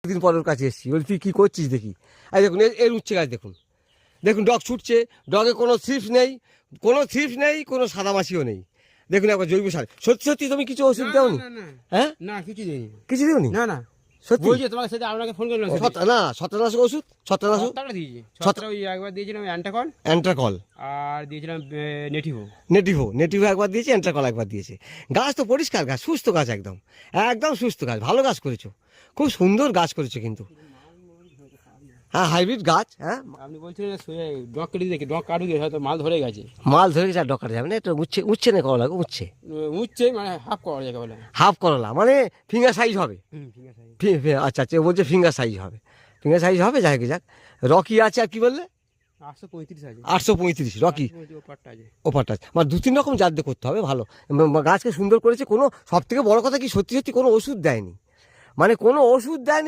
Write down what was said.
দিন পর ওর কাছে এসেছি, বলি তুই কী করছিস দেখি। আর দেখুন এর উচ্ছে গাছ দেখুন, দেখুন ডগ ছুটছে, ডগে কোনো থ্রিপস নেই, কোনো সাদামাছিও নেই। দেখুন একবার জৈব সার। সত্যি সত্যি তুমি কিছু ওষুধ দাওনি? হ্যাঁ, না কিছু দেয়নি, কিছু দিওনি? না না সত্যি বলছি তোমাকে সেটা আপনাকে ফোন করলাম না, ছত্রাকনাশক ওষুধ, ছত্রাকনাশক ছত্রাকটা দিয়েছি, ছত্রাক ওই একবার দিয়েছিলাম অ্যান্টাকল, অ্যান্ট্রাকল, আর দিয়েছিলাম নেটিভো একবার দিয়েছে, অ্যান্ট্রাকল একবার দিয়েছে। গাছ তো পরিষ্কার গাছ, সুস্থ গাছ, একদম একদম সুস্থ গাছ, ভালো গাছ করেছো, খুব সুন্দর গাছ করেছো কিন্তু। হ্যাঁ, হাইব্রিড গাছ। হ্যাঁ, আপনি বলছিলেন ডগ কেটে দেখি, ডগ কাটুক হয়তো মাল ধরে গেছে, মাল ধরে গেছে আর ডকার যাবে না। এটা উচ্ছে না করলা, উচ্ছে উঠছে মানে হাফ করা যাকে বলে। হাফ করলা মানে ফিঙ্গার সাইজ হবে। আচ্ছা আচ্ছা, ও বলছে ফিঙ্গার সাইজ হবে, ফিঙ্গার সাইজ হবে। যাই হোক, যাক। রকি আছে, আর কি বললে? 835 আছে, 835 রকি ওপারটা আছে। ওপারটা আছে। মানে 2-3 রকম জাত দিয়ে করতে হবে, ভালো। গাছকে সুন্দর করেছে। কোনো সব থেকে বড় কথা কি, সত্যি সত্যি কোনো ওষুধ দেয়নি, মানে কোনো ওষুধ দেয়নি।